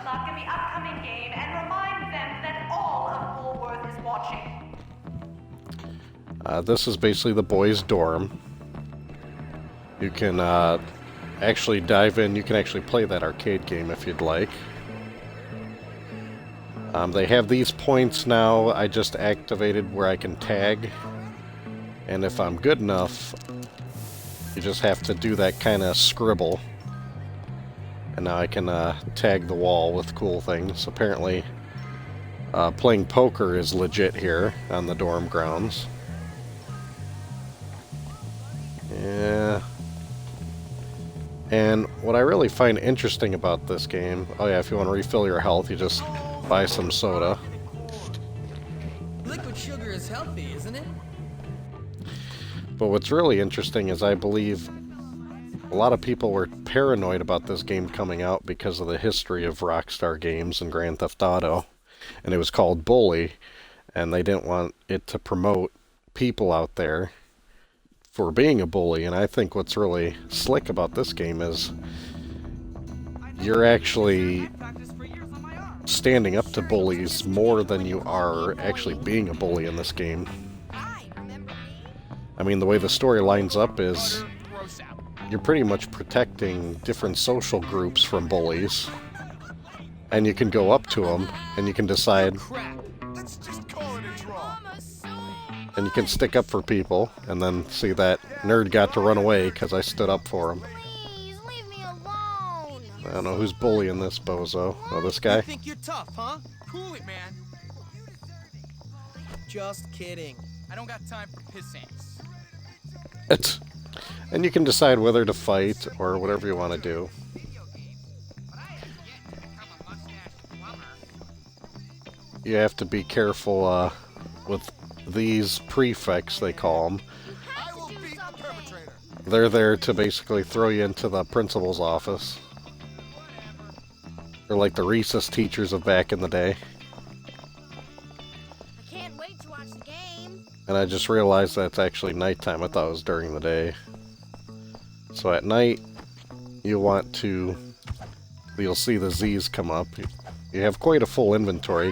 luck in the upcoming game and remind them that all of Bullworth is watching. This is basically the boys' dorm. You can actually dive in. You can actually play that arcade game if you'd like. They have these points now. I just activated where I can tag. And if I'm good enough, you just have to do that kind of scribble. And now I can tag the wall with cool things. Apparently, playing poker is legit here on the dorm grounds. Yeah. And what I really find interesting about this game... Oh yeah, if you want to refill your health, you just buy some soda. Liquid sugar is healthy, isn't it? But what's really interesting is I believe a lot of people were paranoid about this game coming out because of the history of Rockstar Games and Grand Theft Auto. And it was called Bully, and they didn't want it to promote people out there for being a bully. And I think what's really slick about this game is you're actually standing up to bullies more than you are actually being a bully in this game. I mean, the way the story lines up is you're pretty much protecting different social groups from bullies, and you can go up to them and you can decide, and you can stick up for people. And then see, that nerd got to run away because I stood up for him. Please, leave me alone. I don't know who's bullying this bozo. Oh, this guy? You think you're tough, huh? Cool it, man. Just kidding. I don't got time for pissants. And you can decide whether to fight or whatever you want to do. You have to be careful with these prefects, they call them. They're there to basically throw you into the principal's office. They're like the recess teachers of back in the day. I can't wait to watch the game. And I just realized that's actually nighttime. I thought it was during the day. So at night, you'll see the Z's come up. You have quite a full inventory.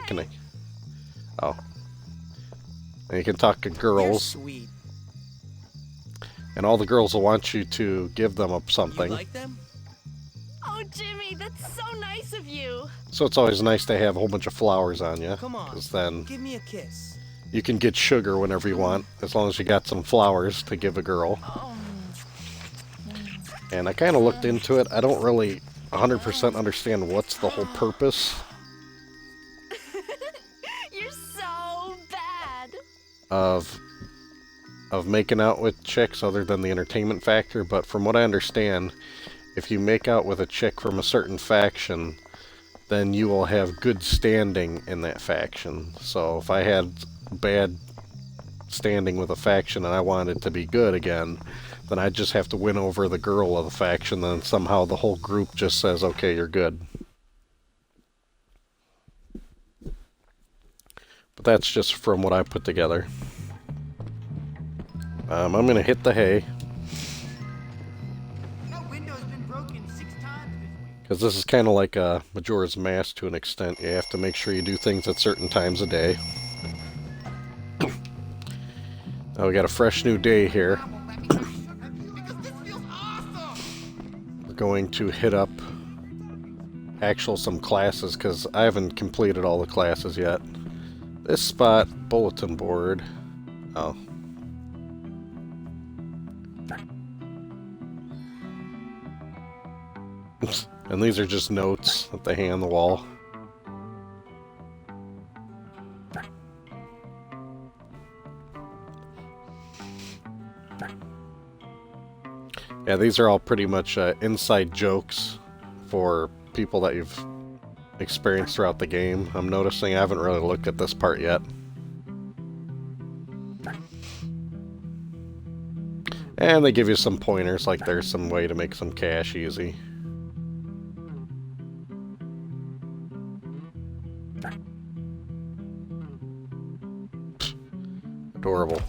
Oh. And you can talk to girls. You're sweet. And all the girls will want you to give them up something. You like them? Oh, Jimmy, that's so nice of you. So it's always nice to have a whole bunch of flowers on you. Come on, because then give me a kiss. you can get sugar whenever you want, as long as you got some flowers to give a girl. And I kind of looked into it. I don't really 100% understand what's the whole purpose You're so bad. of making out with chicks other than the entertainment factor. But from what I understand, if you make out with a chick from a certain faction, then you will have good standing in that faction. So if I had bad standing with a faction and I wanted to be good again, then I'd just have to win over the girl of the faction, then somehow the whole group just says, okay, you're good. But that's just from what I put together. I'm going to hit the hay. Because this is kind of like a Majora's Mask to an extent. You have to make sure you do things at certain times of day. Now we got a fresh new day here. We're going to hit up some classes, because I haven't completed all the classes yet. This spot, bulletin board. Oh. And these are just notes that they hang on the wall. Yeah, these are all pretty much inside jokes for people that you've experienced throughout the game. I'm noticing I haven't really looked at this part yet. And they give you some pointers, like there's some way to make some cash easy. Adorable.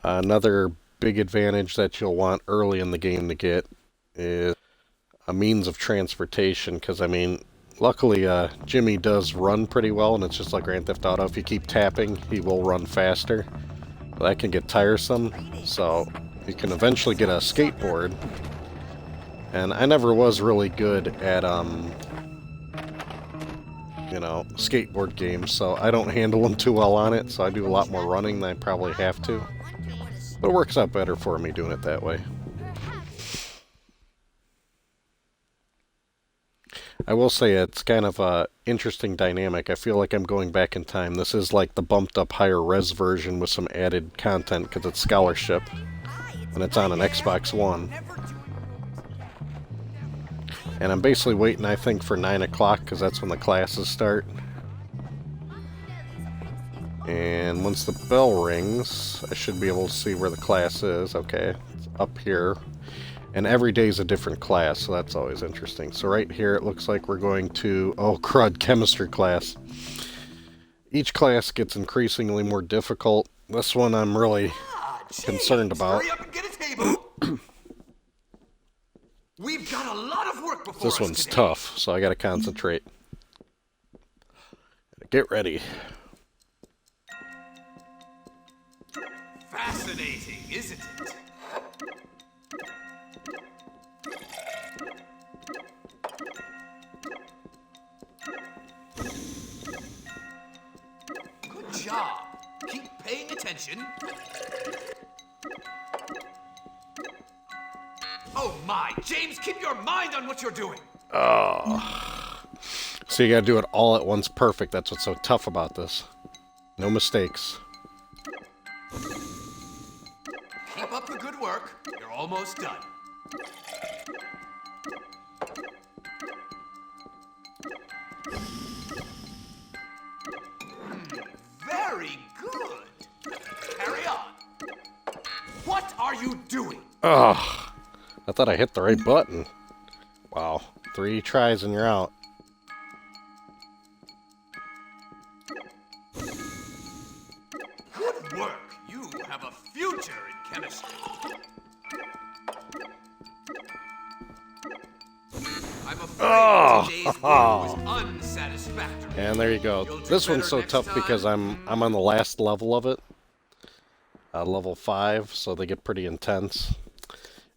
Another big advantage that you'll want early in the game to get is a means of transportation, because, I mean, luckily, Jimmy does run pretty well, and it's just like Grand Theft Auto. If you keep tapping, he will run faster. That can get tiresome, so you can eventually get a skateboard. And I never was really good at, you know, skateboard games, so I don't handle them too well on it, so I do a lot more running than I probably have to. But it works out better for me doing it that way. I will say it's kind of a interesting dynamic. I feel like I'm going back in time. This is like the bumped up higher res version with some added content because it's scholarship. And it's on an Xbox One. And I'm basically waiting, I think, for 9 o'clock because that's when the classes start. And once the bell rings, I should be able to see where the class is. Okay, it's up here. And every day is a different class, so that's always interesting. So right here, it looks like we're going to, oh crud, chemistry class. Each class gets increasingly more difficult. This one I'm really concerned about. Hurry up and get a table. We've got a lot of work before This us one's today. tough, so I gotta concentrate. Get ready. Fascinating, isn't it? Good job. Keep paying attention. Oh my, James, keep your mind on what you're doing. Oh. So you gotta do it all at once perfect. That's what's so tough about this. No mistakes. Keep up the good work. You're almost done. Very good. Carry on. What are you doing? Ugh. I thought I hit the right button. Wow. 3 tries and you're out. Good work. You have a future in chemistry. I'm afraid today's work was unsatisfactory. And there you go. You'll do This one's better so next tough time. because I'm on the last level of it. Level 5, so they get pretty intense.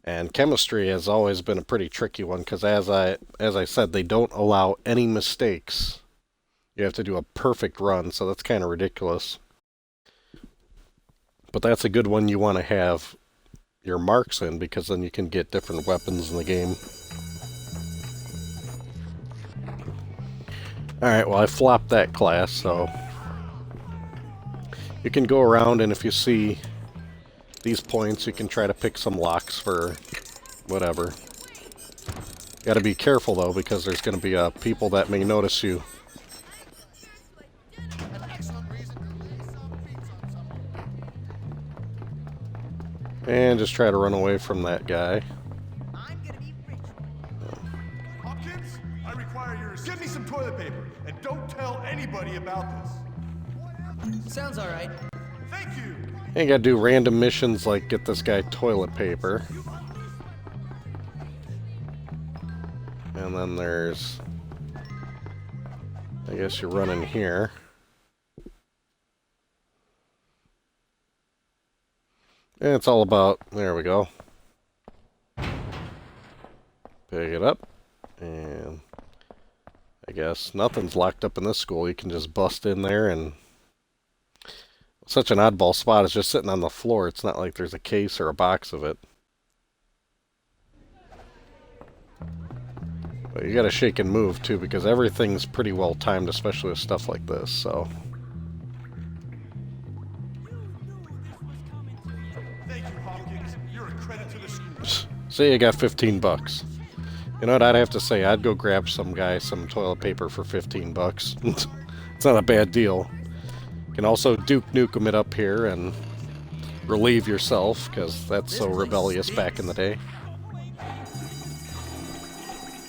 And chemistry has always been a pretty tricky one because as I said, they don't allow any mistakes. You have to do a perfect run, so that's kind of ridiculous. But that's a good one you want to have your marks in because then you can get different weapons in the game. Alright, well I flopped that class, so you can go around and if you see these points, you can try to pick some locks for whatever. Gotta be careful though, because there's gonna be people that may notice you. And just try to run away from that guy. Hopkins, I require your assistance. Give me some toilet paper, and don't tell anybody about this. Sounds alright. Thank you. And you gotta do random missions like get this guy toilet paper. And then there's, I guess you run in here. And it's all about, there we go. Pick it up. And I guess nothing's locked up in this school. You can just bust in there and such an oddball spot. It's just sitting on the floor. It's not like there's a case or a box of it. But you gotta shake and move too because everything's pretty well timed, especially with stuff like this, so. Thank you, Hopkins. You're a credit to the school. See, you got 15 bucks. You know what, I'd have to say, I'd go grab some guy some toilet paper for 15 bucks. It's not a bad deal. You can also Duke Nukem it up here and relieve yourself, because that's so rebellious back in the day.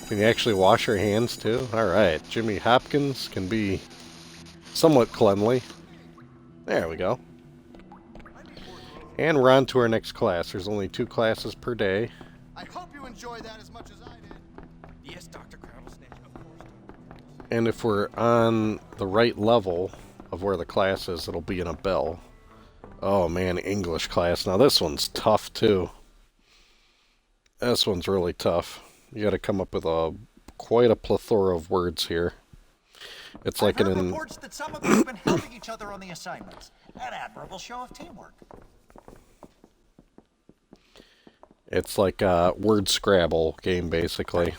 Can you actually wash your hands too? Alright, Jimmy Hopkins can be somewhat cleanly. There we go. And we're on to our next class. There's only 2 classes per day. I hope you enjoy that as much as I did. Yes, Dr. Crabblesnitch, of course. And if we're on the right level of where the class is, it'll be in a bell. Oh man, English class. Now this one's tough too. This one's really tough. You gotta come up with quite a plethora of words here. It's like I've heard reports that some of you have been helping each other on the assignments. An admirable show of teamwork. It's like a word Scrabble game, basically.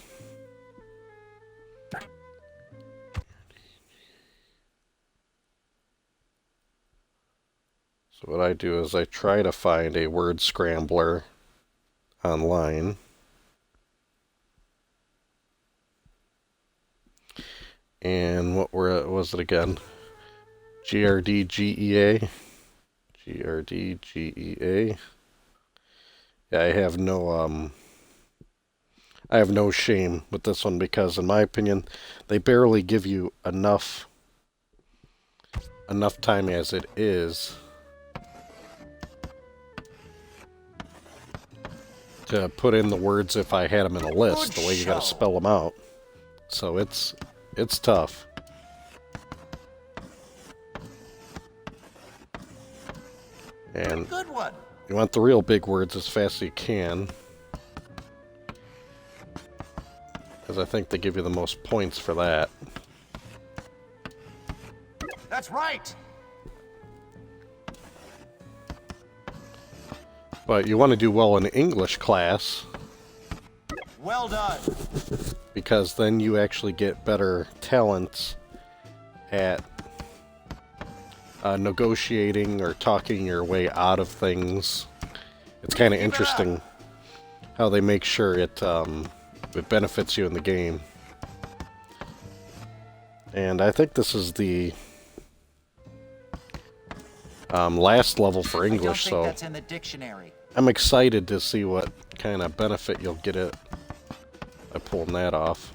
So what I do is I try to find a word scrambler online. And what was it again? GRDGEA? GRDGEA? Yeah, I have no shame with this one because, in my opinion, they barely give you enough time as it is to put in the words if I had them in a list, the way you gotta spell them out. So it's tough. And Good one. you want the real big words as fast as you can, because I think they give you the most points for that. That's right. But you want to do well in English class, Well done. because then you actually get better talents at negotiating or talking your way out of things. It's kind of interesting how they make sure it benefits you in the game. And I think this is the last level for English, I don't think so that's in the dictionary. I'm excited to see what kind of benefit you'll get it by pulling that off.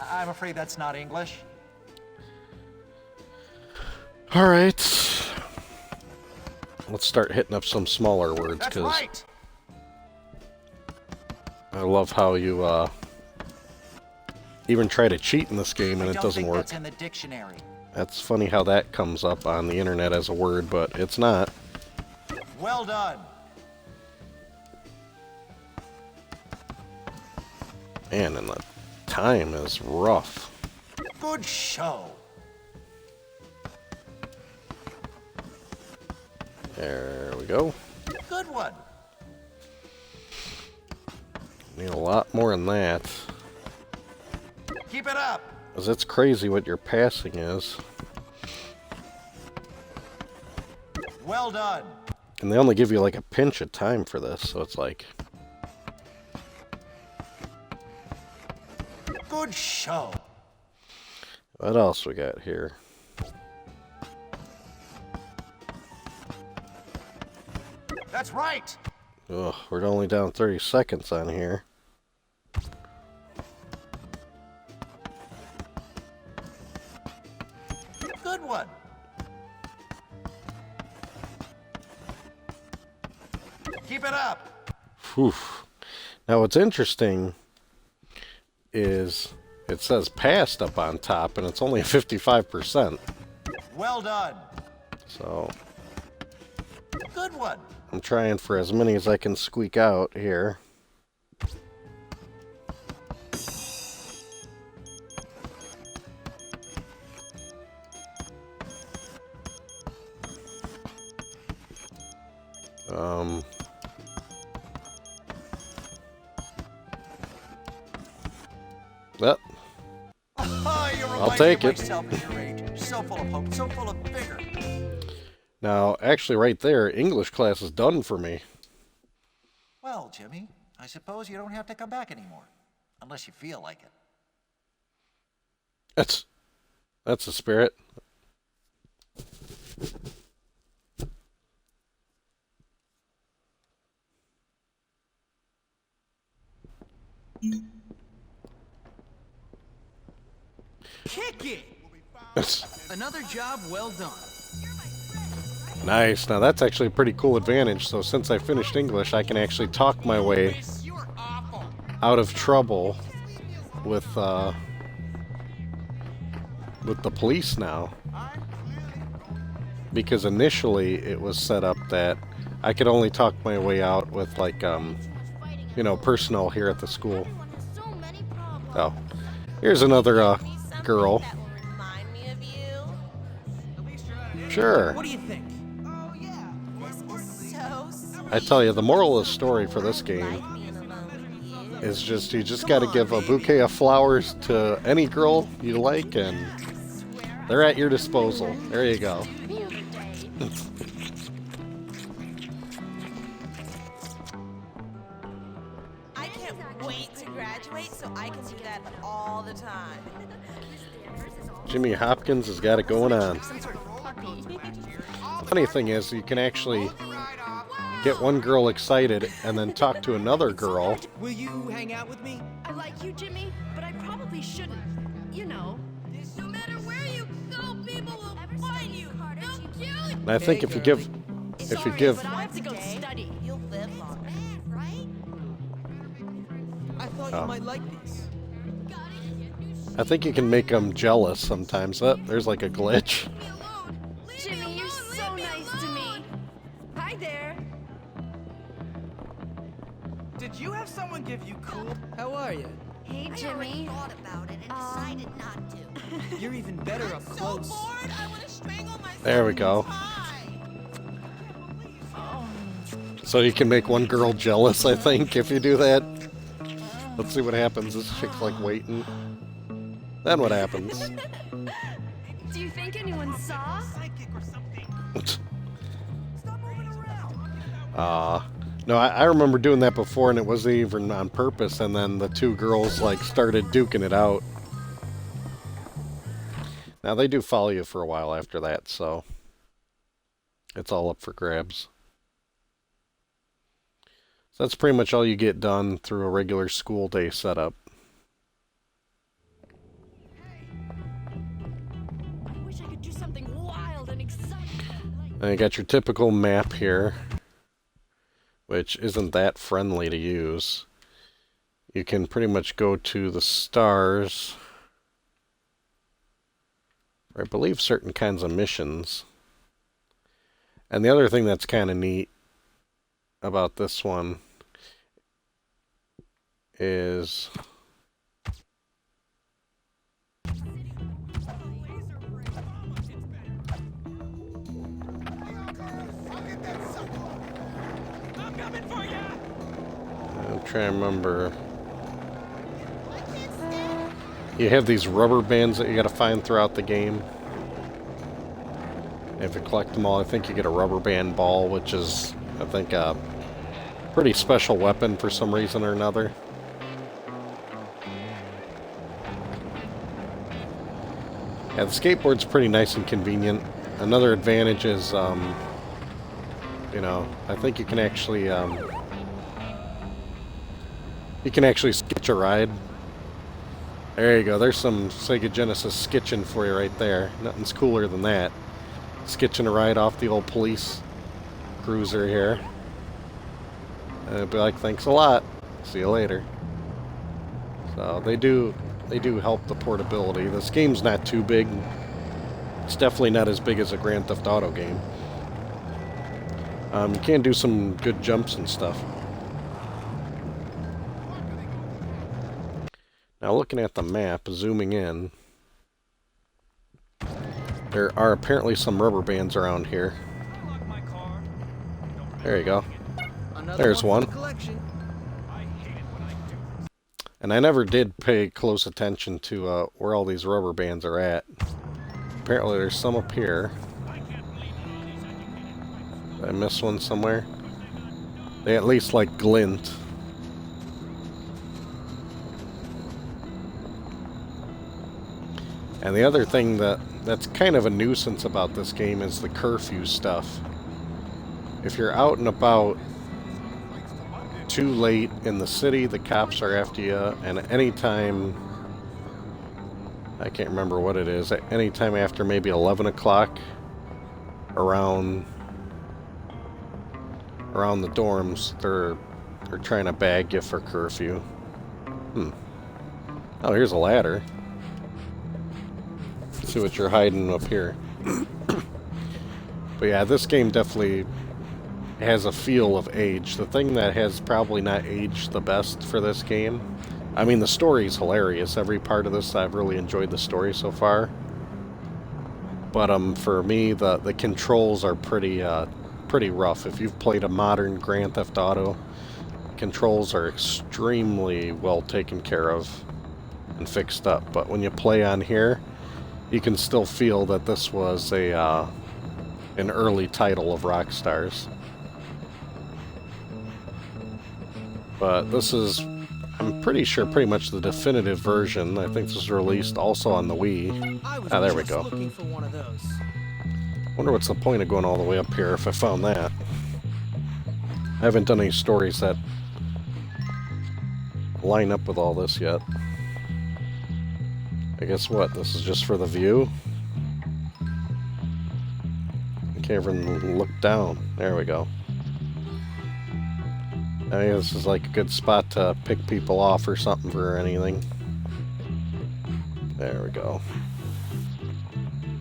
I'm afraid that's not English. Alright. Let's start hitting up some smaller words, That's because right. I love how you even try to cheat in this game and I it don't doesn't think work. that's in the dictionary. That's funny how that comes up on the internet as a word, but it's not. Well done. Man, and the time is rough. Good show. There we go. Good one. Need a lot more than that. Keep it up. Because it's crazy what your passing is. Well done. And they only give you like a pinch of time for this, so it's like... Good show. What else we got here? That's right. Ugh, we're only down 30 seconds on here. Good one. Keep it up. Whew. Now what's interesting is it says passed up on top and it's only 55%. Well done. So Good one. I'm trying for as many as I can squeak out here. Well, I'll take it. Myself at your age. So full of hope, so full of vigor. Now, actually right there, English class is done for me. Well, Jimmy, I suppose you don't have to come back anymore. Unless you feel like it. That's the spirit. Kick it! Another job well done. Nice. Now that's actually a pretty cool advantage. So since I finished English, I can actually talk my way out of trouble with the police now. Because initially it was set up that I could only talk my way out with like you know, personnel here at the school. Oh, here's another girl. Sure. What do you think? I tell you, the moral of the story for this game is just you just got to give a bouquet of flowers to any girl you like, and they're at your disposal. There you go. I can't wait to graduate so I can do that all the time. Jimmy Hopkins has got it going on. The funny thing is, you can actually get one girl excited and then talk to another girl. Will you hang out with me? I like you, Jimmy, but I probably shouldn't. You know. No matter where you go, people will find you. They'll kill you. And I think if you give But I have to go study. You'll live longer, right? I thought Oh. you might like these. I think you can make them jealous sometimes. Oh, there's like a glitch. Jimmy, you're so nice to me. Hi there. Did you have someone give you cool? How are you? Hey, Jimmy. thought about it and decided not to. You're even better up close. bored, I want to strangle myself. There we go. So you can make one girl jealous, I think, if you do that. Let's see what happens. This chick's like waiting. Then what happens? Do you think anyone saw? No, I remember doing that before, and it wasn't even on purpose, and then the two girls like started duking it out. Now they do follow you for a while after that, so it's all up for grabs. So that's pretty much all you get done through a regular school day setup. I wish I could do something wild and exciting. And you got your typical map here, which isn't that friendly to use. You can pretty much go to the stars, or I believe certain kinds of missions. And the other thing that's kind of neat about this one is I'm trying to remember. You have these rubber bands that you got to find throughout the game. If you collect them all, I think you get a rubber band ball, which is, I think, a pretty special weapon for some reason or another. Yeah, the skateboard's pretty nice and convenient. Another advantage is, you know, I think you can actually sketch a ride. There you go. There's some Sega Genesis sketching for you right there. Nothing's cooler than that. Sketching a ride off the old police cruiser here. And it'd be like, thanks a lot. See you later. So they do help the portability. This game's not too big. It's definitely not as big as a Grand Theft Auto game. You can do some good jumps and stuff. Now looking at the map, zooming in, there are apparently some rubber bands around here. There you go. There's one. And I never did pay close attention to where all these rubber bands are at. Apparently there's some up here. Did I miss one somewhere? They at least like glint. And the other thing that's kind of a nuisance about this game is the curfew stuff. If you're out and about too late in the city, the cops are after you, and any time, I can't remember what it is, any time after maybe 11 o'clock, around around the dorms, they're trying to bag you for curfew. Oh, here's a ladder. Let's see what you're hiding up here. But yeah, this game definitely has a feel of age. The thing that has probably not aged the best for this game, I mean, the story's hilarious. Every part of this, I've really enjoyed the story so far. But for me, the controls are pretty rough. If you've played a modern Grand Theft Auto, controls are extremely well taken care of and fixed up. But when you play on here, you can still feel that this was an early title of Rockstar's. But this is, I'm pretty sure, pretty much the definitive version. I think this was released also on the Wii. Ah, there we go. Looking for one of those. Wonder what's the point of going all the way up here if I found that. I haven't done any stories that line up with all this yet. I guess what? This is just for the view? I can't even look down. There we go. I think this is like a good spot to pick people off or something for anything. There we go.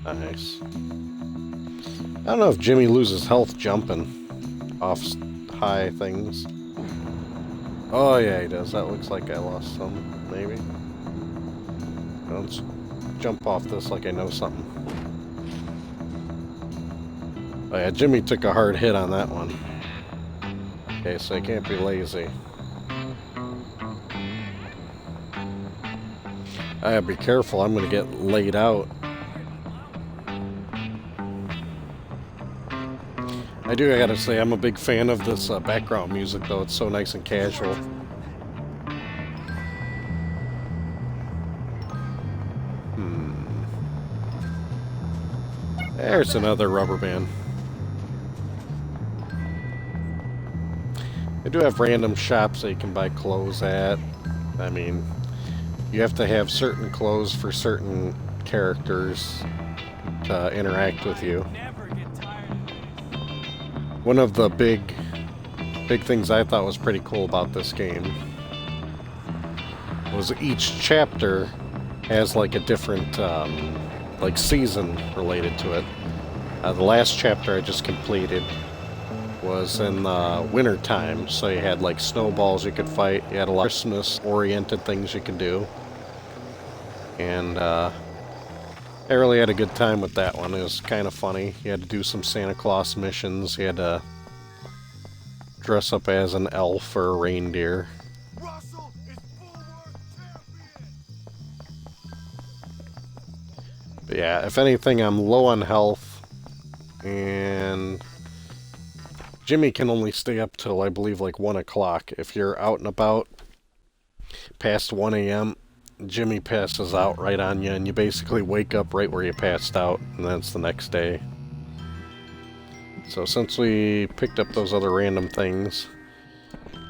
Nice. I don't know if Jimmy loses health jumping off high things. Oh yeah, he does. That looks like I lost some, maybe. Let's jump off this like I know something. Oh yeah, Jimmy took a hard hit on that one. Okay, so I can't be lazy. I gotta be careful, I'm gonna get laid out. I gotta say, I'm a big fan of this background music, though. It's so nice and casual. There's another rubber band. They do have random shops that you can buy clothes at. I mean, you have to have certain clothes for certain characters to interact with you. One of the big things I thought was pretty cool about this game was each chapter has like a different like season related to it. The last chapter I just completed was in the winter time, so you had like snowballs you could fight, you had a lot of Christmas oriented things you could do, and I really had a good time with that one. It was kind of funny. You had to do some Santa Claus missions, you had to dress up as an elf or a reindeer. Russell is Bulwark champion! But yeah, if anything, I'm low on health, and Jimmy can only stay up till, I believe, like 1 o'clock. If you're out and about past 1 a.m., Jimmy passes out right on you, and you basically wake up right where you passed out, and that's the next day. So since we picked up those other random things,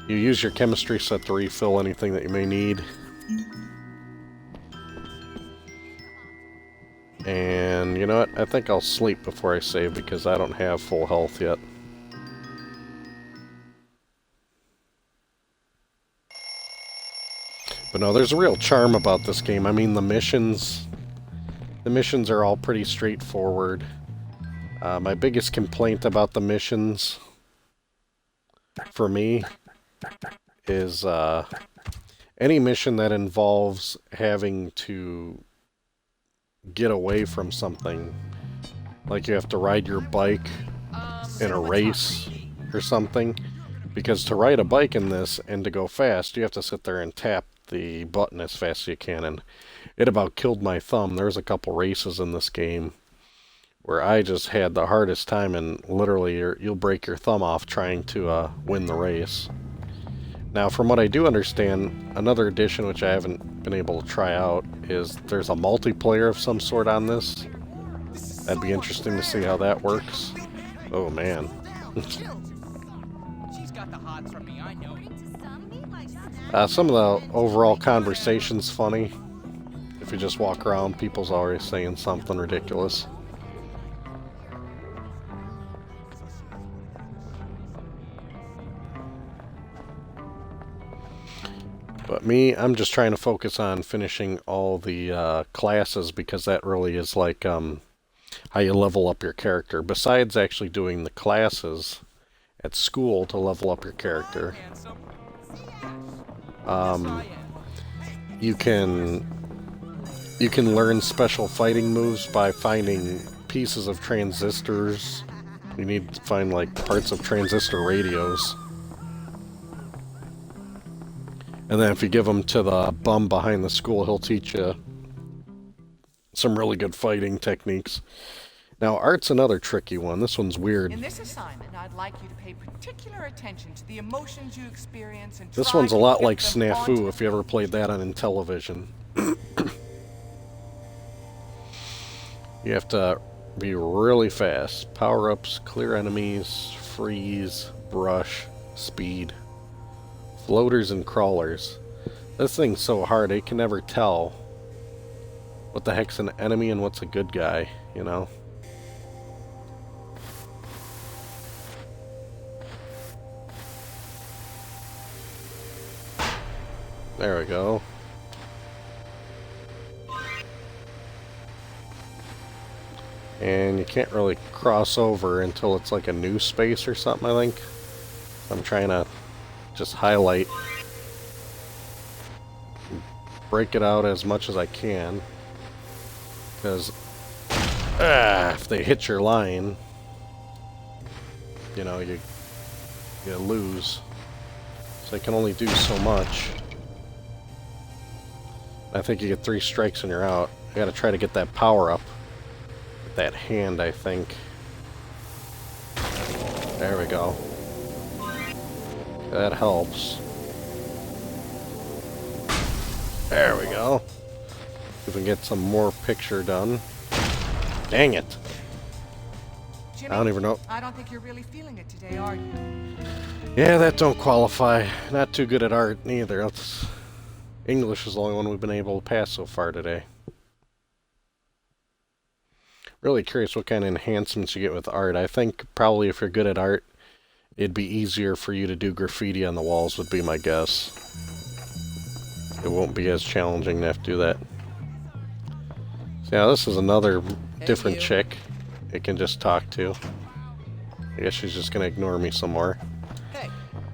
you use your chemistry set to refill anything that you may need. And you know what? I think I'll sleep before I save because I don't have full health yet. But no, there's a real charm about this game. I mean, the missions are all pretty straightforward. My biggest complaint about the missions, for me, is any mission that involves having to get away from something. Like you have to ride your bike in a race or something. Because to ride a bike in this and to go fast, you have to sit there and tap the button as fast as you can, and it about killed my thumb. There's a couple races in this game where I just had the hardest time, and literally you'll break your thumb off trying to win the race. Now, from what I do understand, another addition which I haven't been able to try out is there's a multiplayer of some sort on this. That'd be interesting to see how that works. Oh man. She's got the hots from me, I know. Some of the overall conversation's funny. If you just walk around, people's always saying something ridiculous. But me, I'm just trying to focus on finishing all the classes because that really is like how you level up your character. Besides actually doing the classes at school to level up your character, you can learn special fighting moves by finding pieces of transistors. You need to find like parts of transistor radios. And then if you give them to the bum behind the school, he'll teach you some really good fighting techniques. Now, art's another tricky one. This one's weird. In this assignment, I'd like you to pay particular attention to the emotions you experience and This try one's a to lot get like them Snafu, onto if you ever played that on Intellivision. You have to be really fast. Power-ups, clear enemies, freeze, brush, speed. Floaters and crawlers. This thing's so hard, I can never tell what the heck's an enemy and what's a good guy, you know? There we go. And you can't really cross over until it's like a new space or something, I think. I'm trying to just highlight, break it out as much as I can, because if they hit your line, you know, you lose. So they can only do so much. I think you get 3 strikes and you're out. I gotta try to get that power up with that hand, I think. There we go. That helps. There we go. If we can get some more picture done. Dang it! Jimmy, I don't even know. I don't think you're really feeling it today, are you? Yeah, that don't qualify. Not too good at art neither. That's... English is the only one we've been able to pass so far today. Really curious what kind of enhancements you get with art. I think probably if you're good at art, it'd be easier for you to do graffiti on the walls, would be my guess. It won't be as challenging to have to do that. So now this is another different chick it can just talk to. I guess she's just gonna ignore me some more. Hey,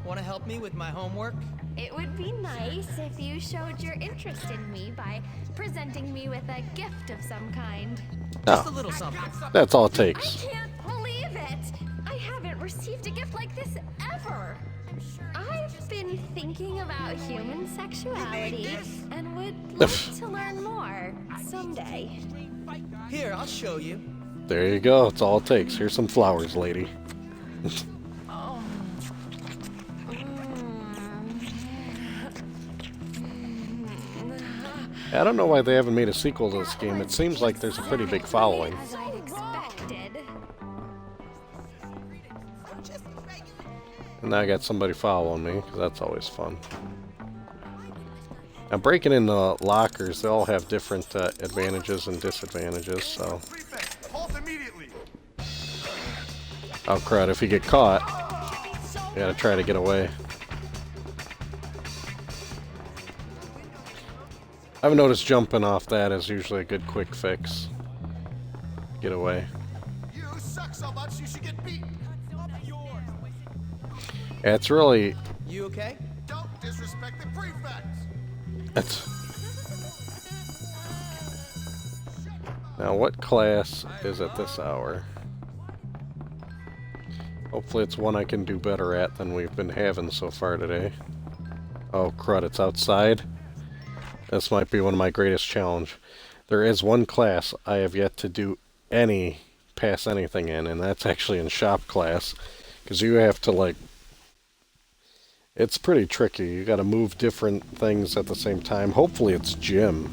want to help me with my homework? It would be nice if you showed your interest in me by presenting me with a gift of some kind. Just a little something. That's all it I takes. can't believe it! I haven't received a gift like this ever! I've been thinking about human sexuality and would like to learn more someday. Here, I'll show you. There you go. That's all it takes. Here's some flowers, lady. I don't know why they haven't made a sequel to this game. It seems like there's a pretty big following. As I'd expected. And now I got somebody following me, because that's always fun. Now breaking into lockers, they all have different advantages and disadvantages, so... Prefect, halt immediately! Oh crud, if you get caught, you gotta try to get away. I've noticed jumping off that is usually a good quick fix. Get away. You suck so much you should get beaten! Yeah, it's really... You okay? Don't disrespect the prefect! It's... Now, what class is at this hour? Hopefully it's one I can do better at than we've been having so far today. Oh crud, it's outside? This might be one of my greatest challenge. There is one class I have yet to do pass anything in, and that's actually in shop class. Because you have to, like... It's pretty tricky. You gotta move different things at the same time. Hopefully it's gym.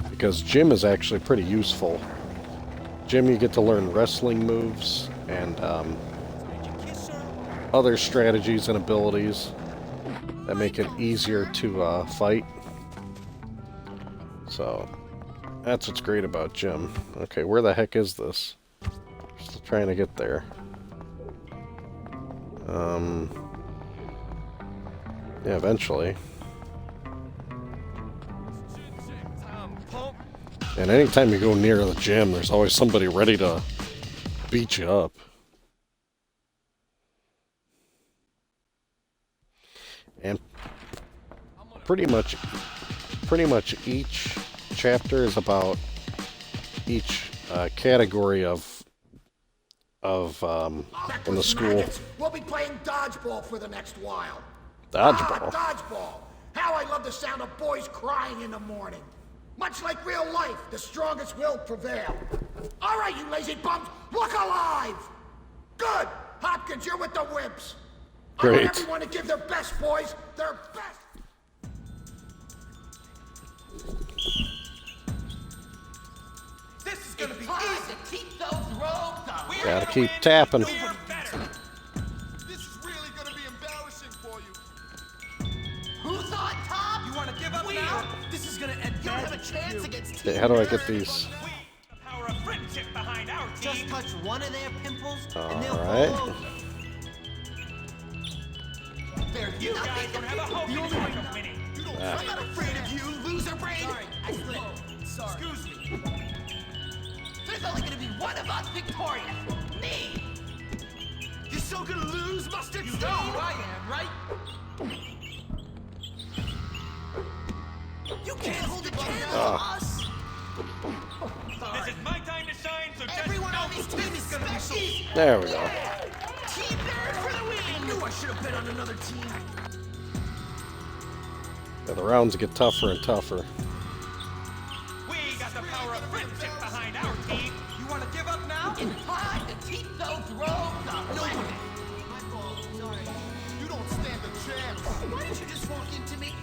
Because gym is actually pretty useful. Gym, you get to learn wrestling moves and other strategies and abilities that make it easier to fight. So, that's what's great about gym. Okay, where the heck is this? Still trying to get there. Yeah, eventually. And anytime you go near the gym, there's always somebody ready to beat you up. And pretty much each chapter is about each category of in the school. We'll be playing dodgeball for the next while. Dodgeball. Dodgeball. How I love the sound of boys crying in the morning. Much like real life, the strongest will prevail. All right, you lazy bums, look alive. Good. Hopkins, you're with the wimps. I Great. want everyone to give their best, boys. Their best. This is gonna be easy. Keep those robes on. Gotta keep tapping. This is really gonna be embarrassing for you. Who's on top? You want to give up now? This is gonna end You don't have bad a for chance you. against Okay, Team how do I Nerd. get these? The power of friendship behind our team. Just touch one of their pimples and they'll Alright. fall over. There's You nothing guys to don't have a pick hope you in don't- of winning. I'm not afraid of you, loser brain. Sorry, I slipped. Sorry. Excuse me. There's only gonna be one of us victorious. Me. You're so gonna lose, Mustard? You know who I am, right? You can't hold a candle Ah. to us. This is my time to shine, so just Everyone know on this team is gonna be so. special. There we go. Team Nerd for the win. I knew I should have been on another team. Yeah, the rounds get tougher and tougher. We got the power of friendship behind our team. You want to give up now? It's time to keep those robes on. No way. My fault. Sorry. You don't stand a chance. Why didn't you just walk into me?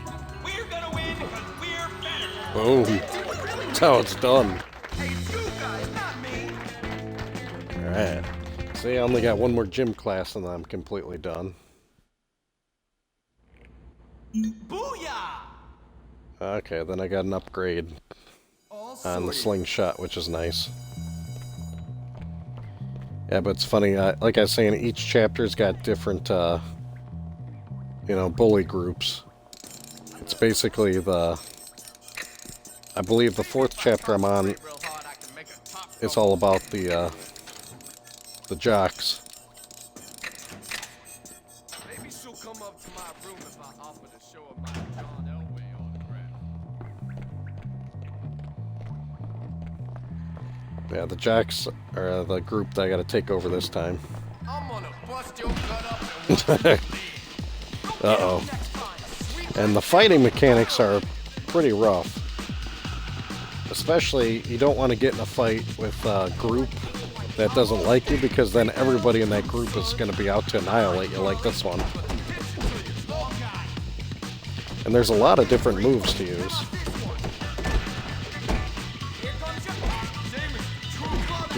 We're gonna win because we're better. Boom. Did we really That's how it's done. Hey, it's you guys, not me. Alright. See, I only got one more gym class and I'm completely done. Booyah! Okay, then I got an upgrade on the slingshot, which is nice. Yeah, but it's funny, like I was saying, each chapter's got different, bully groups. It's basically I believe the fourth chapter I'm on, it's all about the jocks. Maybe she'll come up to my room if I offer to show her my John Elway autograph. Yeah, the jocks are the group that I gotta take over this time. I'm gonna bust your gut up and watch you bleed. Uh-oh. And the fighting mechanics are pretty rough. Especially, you don't want to get in a fight with a group that doesn't like you, because then everybody in that group is going to be out to annihilate you, like this one. And there's a lot of different moves to use.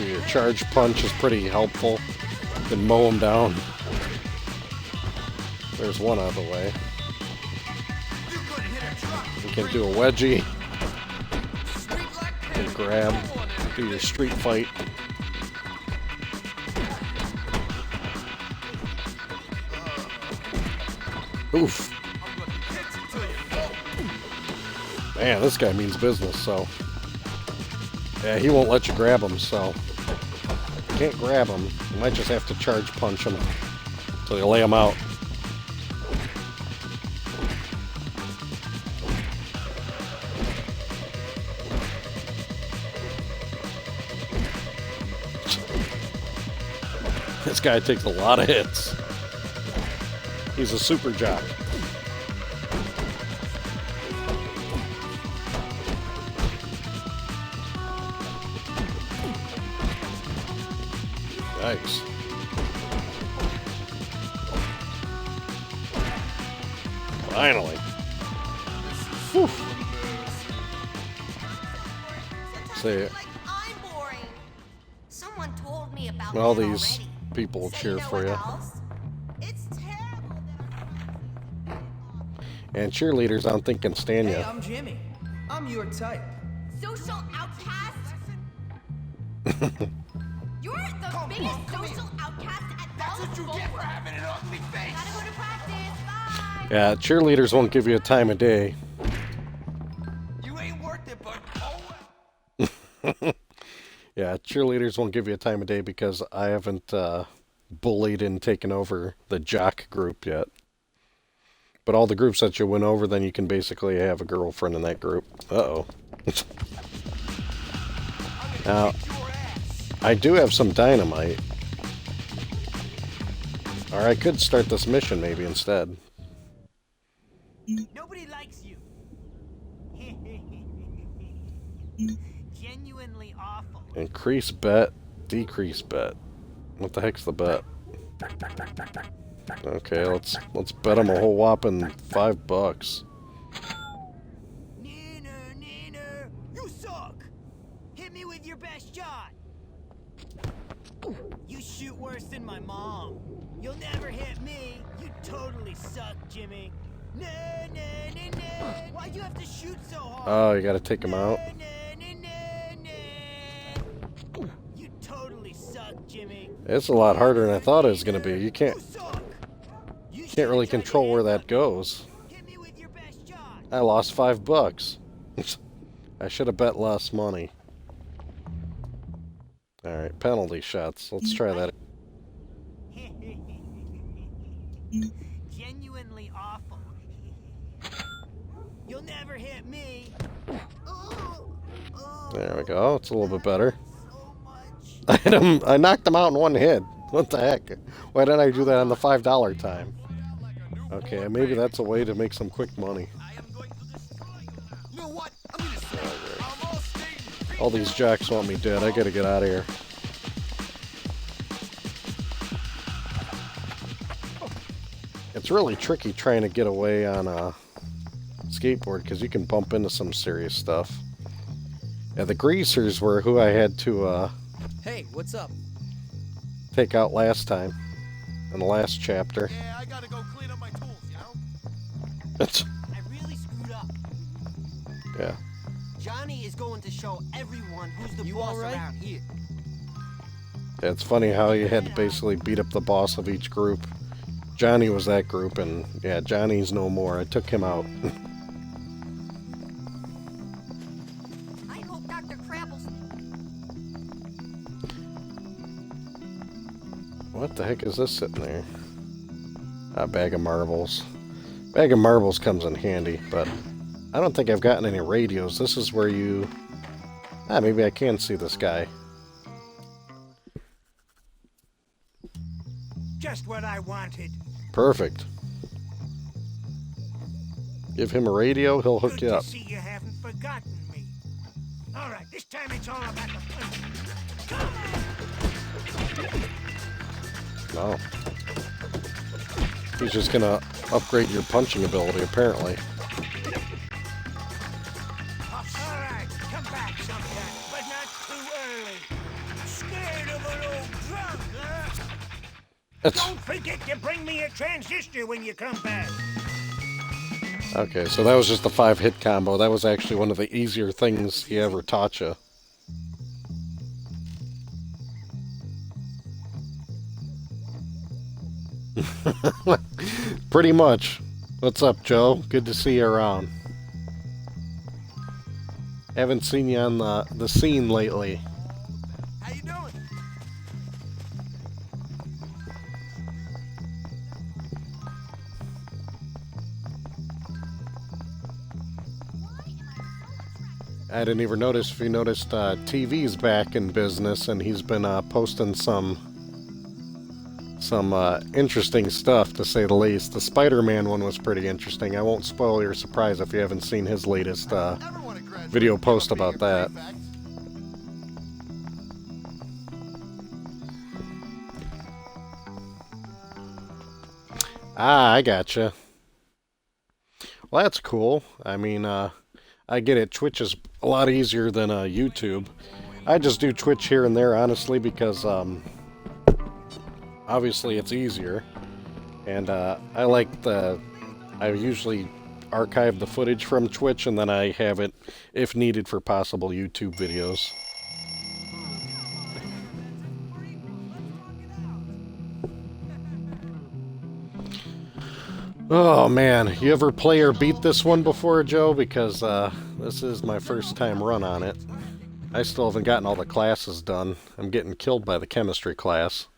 Your charge punch is pretty helpful. You can mow them down. There's one out of the way. You can do a wedgie. You can grab. Do your street fight. Oof. Man, this guy means business, so. Yeah, he won't let you grab him, so. You can't grab him. You might just have to charge punch him until you lay him out. This guy takes a lot of hits. He's a super jock. Nice. Finally. Whew. See, Like I'm boring. Someone told me about all that these already. people will Say cheer no for one you. else? It's terrible that And cheerleaders, I don't think can stand Hey, you. I'm Jimmy. I'm your type. social outcast. You're the biggest social outcast at That's what you get for having an ugly face. Gotta go to practice. Bye. Yeah, cheerleaders won't give you a time of day. You ain't worth it, but oh well. Yeah, cheerleaders won't give you a time of day because I haven't bullied and taken over the jock group yet. But all the groups that you win over, then you can basically have a girlfriend in that group. Uh-oh. Now, I do have some dynamite. Or I could start this mission maybe instead. Nobody likes you. Genuinely awful. Increase bet, decrease bet. What the heck's the bet? Okay, let's bet him a whole whopping $5. Neener, you suck. Hit me with your best shot. You shoot worse than my mom. You'll never hit me. You totally suck, Jimmy. Nah. Why'd you have to shoot so hard? Oh, you gotta take him out. You totally suck, Jimmy. It's a lot harder than I thought it was gonna be. You can't really control where that goes. I lost $5. I should have bet less money. Alright, penalty shots. Let's try that. Genuinely awful. You'll never hit me. There we go. It's a little bit better. I knocked him out in one hit. What the heck? Why didn't I do that on the $5 time? Okay, maybe that's a way to make some quick money. All these jacks want me dead. I gotta get out of here. It's really tricky trying to get away on a skateboard because you can bump into some serious stuff. Yeah, the greasers were who I had to Hey, what's up? take out last time in the last chapter. Yeah, I gotta go clean up my tools, you know? I really screwed up. Yeah. Johnny is going to show everyone who's the boss around here. Yeah, it's funny how you had to basically beat up the boss of each group. Johnny was that group, and yeah, Johnny's no more. I took him out. I hope Dr. Krabble's... What the heck is this sitting there? A bag of marbles. Bag of marbles comes in handy, but I don't think I've gotten any radios. This is where you... maybe I can see this guy. Just what I wanted. Perfect. Give him a radio, he'll hook you up. See you haven't forgotten me. All right, this time it's all about the punch. No. He's just gonna upgrade your punching ability, apparently. All right, come back sometime, but not too early. Scared of an old drunk, huh? Don't forget to bring me a transistor when you come back. Okay, so that was just a 5-hit combo. That was actually one of the easier things he ever taught you. Pretty much. What's up, Joe? Good to see you around. Haven't seen you on the scene lately. How you doing? I didn't even notice if you noticed TV's back in business, and he's been posting some interesting stuff, to say the least. The Spider-Man one was pretty interesting. I won't spoil your surprise if you haven't seen his latest video post about that. Ah, I gotcha. Well, that's cool. I mean, I get it. Twitch is a lot easier than YouTube. I just do Twitch here and there, honestly, because obviously it's easier. And I usually archive the footage from Twitch, and then I have it, if needed, for possible YouTube videos. Oh man, you ever play or beat this one before, Joe? Because this is my first time run on it. I still haven't gotten all the classes done. I'm getting killed by the chemistry class.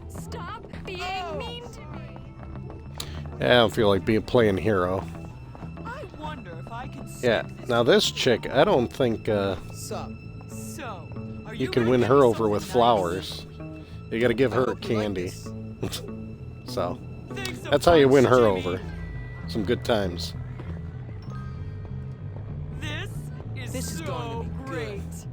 Stop being mean to me. Yeah, I don't feel like playing hero. I wonder if I can Yeah, now this chick, I don't think So, are you can win her over with flowers. You gotta give her candy. So, that's how you win her over. Some good times. This is going to be great.